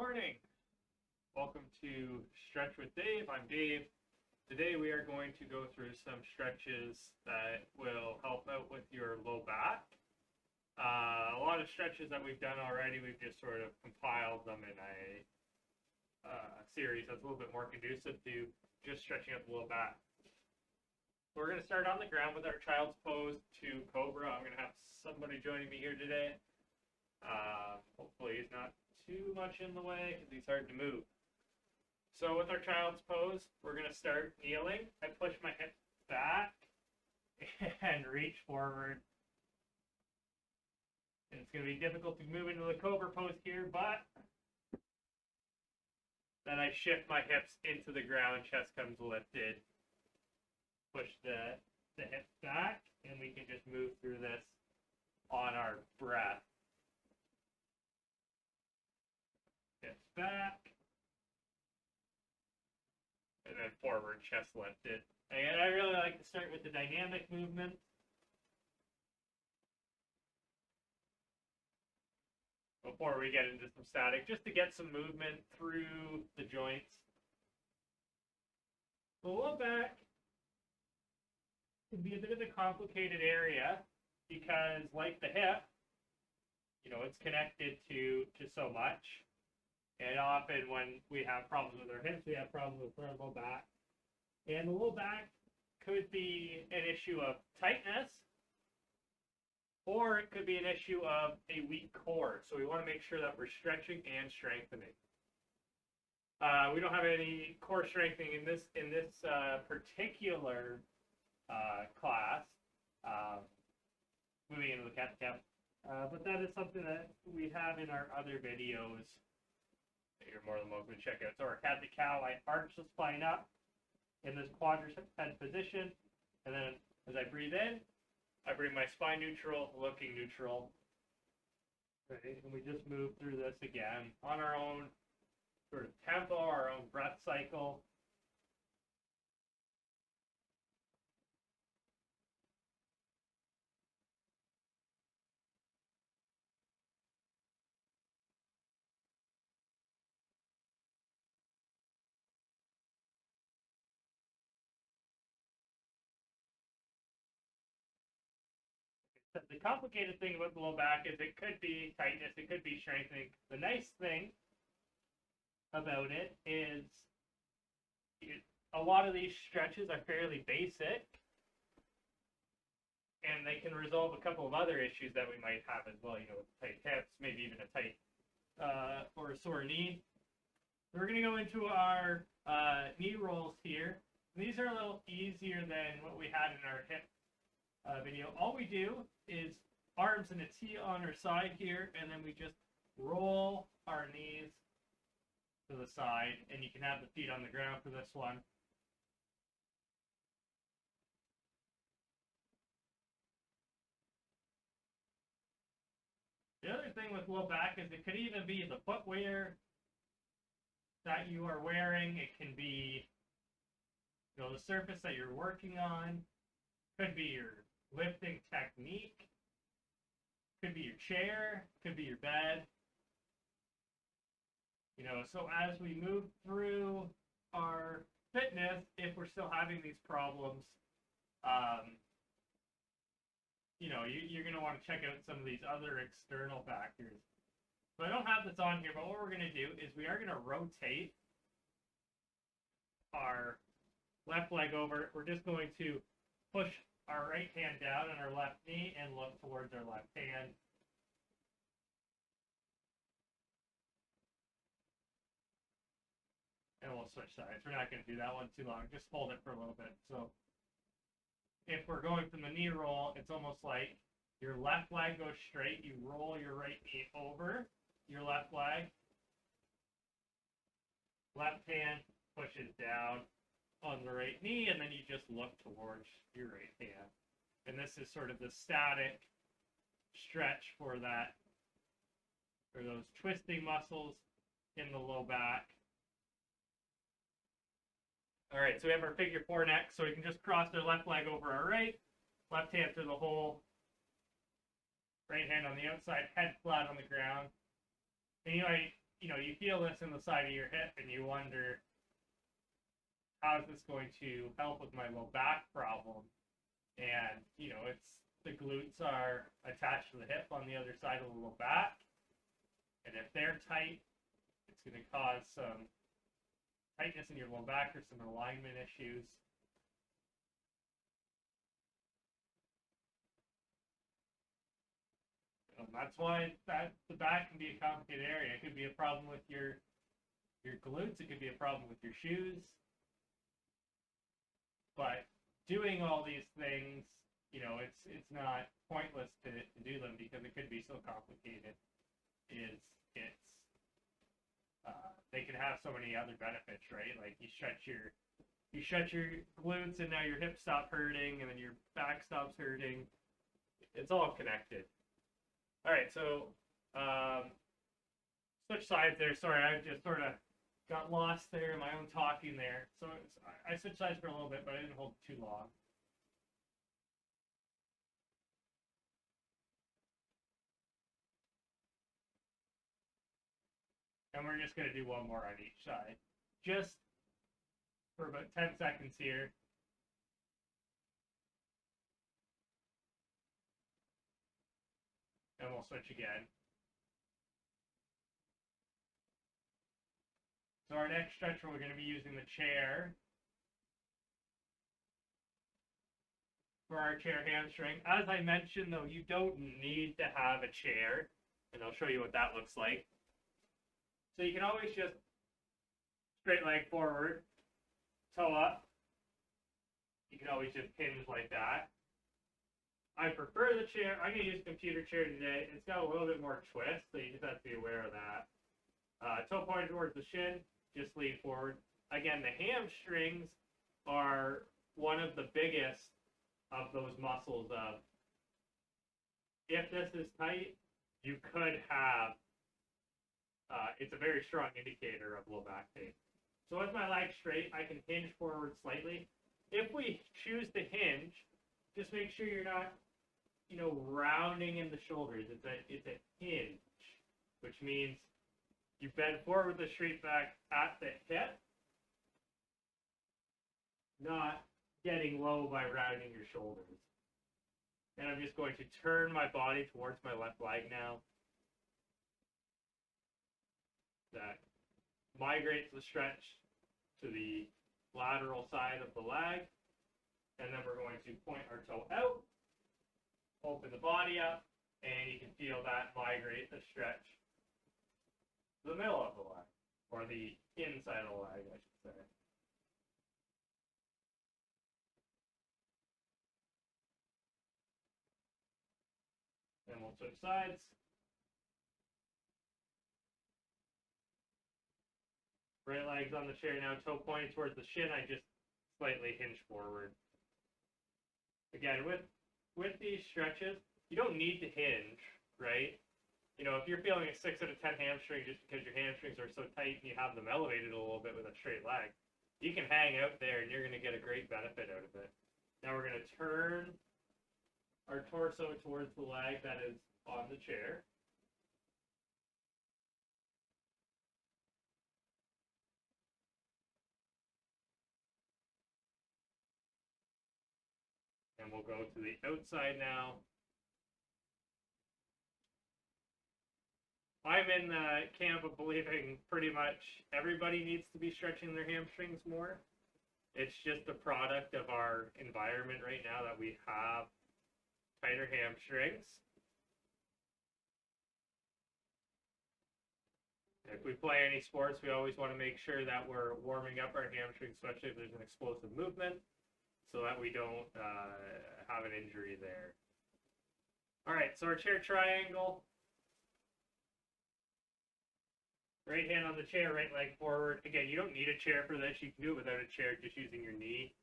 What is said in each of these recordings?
morning. Welcome to Stretch with Dave. I'm Dave. Today we are going to go through some stretches that will help out with your low back. A lot of stretches that we've done already, we've just sort of compiled them in a series that's a little bit more conducive to just stretching out the low back. So we're going to start on the ground with our child's pose to Cobra. I'm going to have somebody joining me here today. Hopefully he's not too much in the way because he's hard to move. So with our child's pose, we're going to start kneeling. I push my hips back and reach forward. And it's going to be difficult to move into the Cobra pose here, but then I shift my hips into the ground, chest comes lifted. Push the hips back, and we can just move through this on our breath. Hips back, and then forward, chest lifted. And I really like to start with the dynamic movement. Before we get into some static, just to get some movement through the joints. The low back can be a bit of a complicated area because, like the hip, it's connected to so much. And often when we have problems with our hips, we have problems with our low back. And the low back could be an issue of tightness, or it could be an issue of a weak core. So we want to make sure that we're stretching and strengthening. We don't have any core strengthening in this particular class, moving into the cat-to-cat. But that is something that we have in our other videos that you're more than welcome to check out. So our cat-to-cow, I arch the spine up in this quadruped position, and then as I breathe in, I bring my spine neutral, looking neutral. Right, and we just move through this again on our own sort of tempo, our own breath cycle. The complicated thing about the low back is it could be tightness, it could be strengthening. The nice thing about it is a lot of these stretches are fairly basic, and they can resolve a couple of other issues that we might have as well, with tight hips, maybe even a tight or a sore knee. We're going to go into our knee rolls here. These are a little easier than what we had in our hip video. All we do is arms in a T on our side here, and then we just roll our knees to the side, and you can have the feet on the ground for this one. The other thing with low back is it could even be the footwear that you are wearing. It can be the surface that you're working on. Could be your lifting technique, could be your chair, could be your bed. So as we move through our fitness, if we're still having these problems, you're going to want to check out some of these other external factors. So I don't have this on here, but what we're going to do is we are going to rotate our left leg over. We're just going to push our right hand down on our left knee and look towards our left hand. And we'll switch sides. We're not going to do that one too long. Just hold it for a little bit. So if we're going from the knee roll, it's almost like your left leg goes straight. You roll your right knee over your left leg. Left hand pushes down on the right knee, and then you just look towards your right hand. And this is sort of the static stretch for those twisting muscles in the low back. All right, so we have our figure four next, so we can just cross our left leg over our right, left hand through the hole, right hand on the outside, head flat on the ground. And you feel this in the side of your hip and you wonder, how is this going to help with my low back problem? And, it's the glutes are attached to the hip on the other side of the low back. And if they're tight, it's going to cause some tightness in your low back or some alignment issues. That's why the back can be a complicated area. It could be a problem with your glutes. It could be a problem with your shoes. But doing all these things, it's not pointless to do them because it could be so complicated. They can have so many other benefits, right? Like you stretch your glutes and now your hips stop hurting and then your back stops hurting. It's all connected. All right, so switch sides there. Sorry, I just sort of got lost there in my own talking there. So I switched sides for a little bit, but I didn't hold too long. And we're just going to do one more on each side. Just for about 10 seconds here. And we'll switch again. So our next stretcher, we're going to be using the chair for our chair hamstring. As I mentioned, though, you don't need to have a chair. And I'll show you what that looks like. So you can always just straight leg forward, toe up. You can always just hinge like that. I prefer the chair. I'm going to use a computer chair today. It's got a little bit more twist, so you just have to be aware of that. Toe pointed towards the shin, just lean forward. Again, the hamstrings are one of the biggest of those muscles of, if this is tight, you could have, it's a very strong indicator of low back pain. So with my legs straight, I can hinge forward slightly. If we choose to hinge, just make sure you're not, rounding in the shoulders. It's a hinge, which means you bend forward with the straight back at the hip, not getting low by rounding your shoulders. And I'm just going to turn my body towards my left leg now. That migrates the stretch to the lateral side of the leg. And then we're going to point our toe out, open the body up, and you can feel that migrate the stretch to the middle of the leg, or the inside of the leg, I should say. And we'll switch sides. Right leg's on the chair now, toe pointed towards the shin. I just slightly hinge forward. Again, with these stretches, you don't need to hinge, right? If you're feeling a 6 out of 10 hamstring just because your hamstrings are so tight and you have them elevated a little bit with a straight leg, you can hang out there and you're going to get a great benefit out of it. Now we're going to turn our torso towards the leg that is on the chair. And we'll go to the outside now. I'm in the camp of believing pretty much everybody needs to be stretching their hamstrings more. It's just a product of our environment right now that we have tighter hamstrings. If we play any sports, we always want to make sure that we're warming up our hamstrings, especially if there's an explosive movement, so that we don't have an injury there. All right, so our chair triangle. Right hand on the chair, right leg forward. Again, you don't need a chair for this. You can do it without a chair, just using your knee.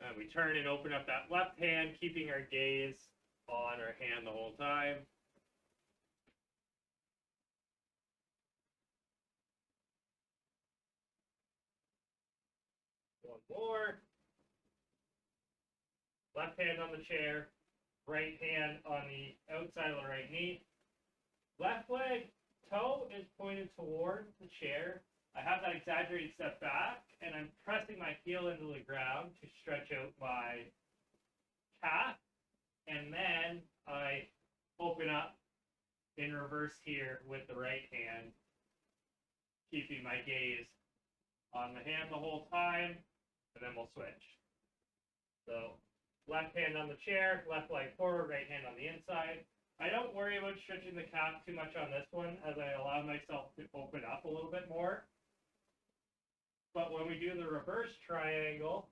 And we turn and open up that left hand, keeping our gaze on our hand the whole time. One more. Left hand on the chair, right hand on the outside of the right knee. Left leg toe is pointed towards the chair. I have that exaggerated step back, and I'm pressing my heel into the ground to stretch out my calf, and then I open up in reverse here with the right hand, keeping my gaze on the hand the whole time, and then we'll switch. So left hand on the chair, left leg forward, right hand on the inside. I don't worry about stretching the calf too much on this one, as I allow myself to open up a little bit more. But when we do the reverse triangle,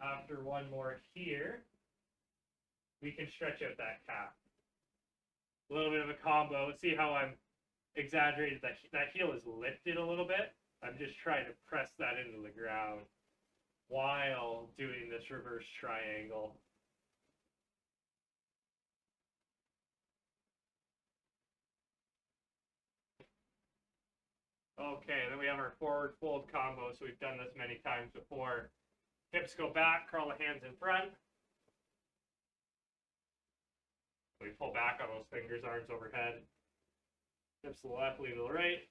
after one more here, we can stretch out that calf. A little bit of a combo. See how I'm exaggerated? That heel is lifted a little bit. I'm just trying to press that into the ground while doing this reverse triangle. Okay, then we have our forward fold combo. So we've done this many times before. Hips go back, curl the hands in front. We pull back on those fingers, arms overhead. Hips to the left, lean to the right.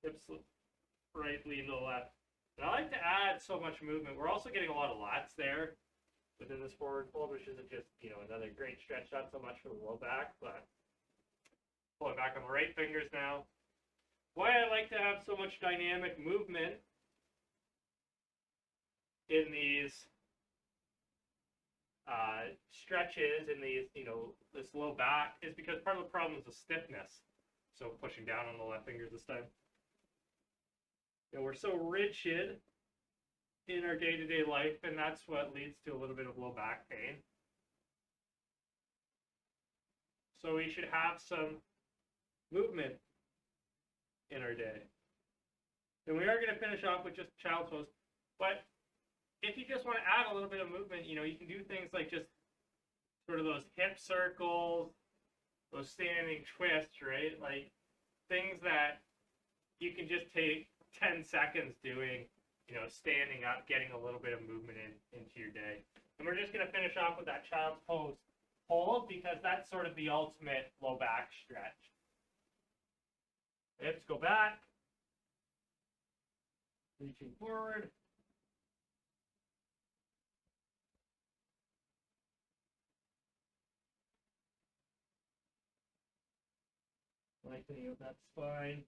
Hips to the right, lean to the left. And I like to add so much movement. We're also getting a lot of lats there within this forward fold, which isn't just, another great stretch. Not so much for the low back, but pull it back on the right fingers now. Why I like to have so much dynamic movement in these stretches, in these, this low back, is because part of the problem is the stiffness. So pushing down on the left fingers this time. We're so rigid in our day-to-day life, and that's what leads to a little bit of low back pain. So we should have some movement in our day. And we are going to finish off with just child's pose. But if you just want to add a little bit of movement, you can do things like just sort of those hip circles, those standing twists, right? Like things that you can just take 10 seconds doing, standing up, getting a little bit of movement into your day. And we're just going to finish off with that child's pose hold, because that's sort of the ultimate low back stretch. Hips go back, reaching forward. Lengthening of that spine.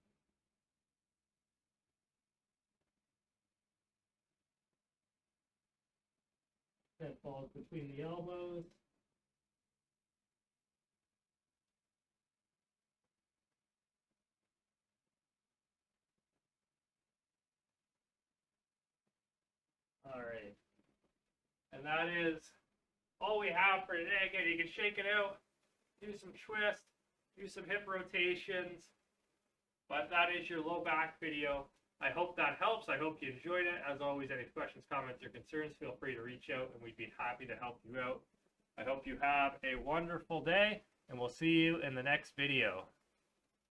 Head falls between the elbows. All right. And that is all we have for today. Again, you can shake it out, do some twists, do some hip rotations. But that is your low back video. I hope that helps. I hope you enjoyed it. As always, any questions, comments, or concerns, feel free to reach out, and we'd be happy to help you out. I hope you have a wonderful day, and we'll see you in the next video.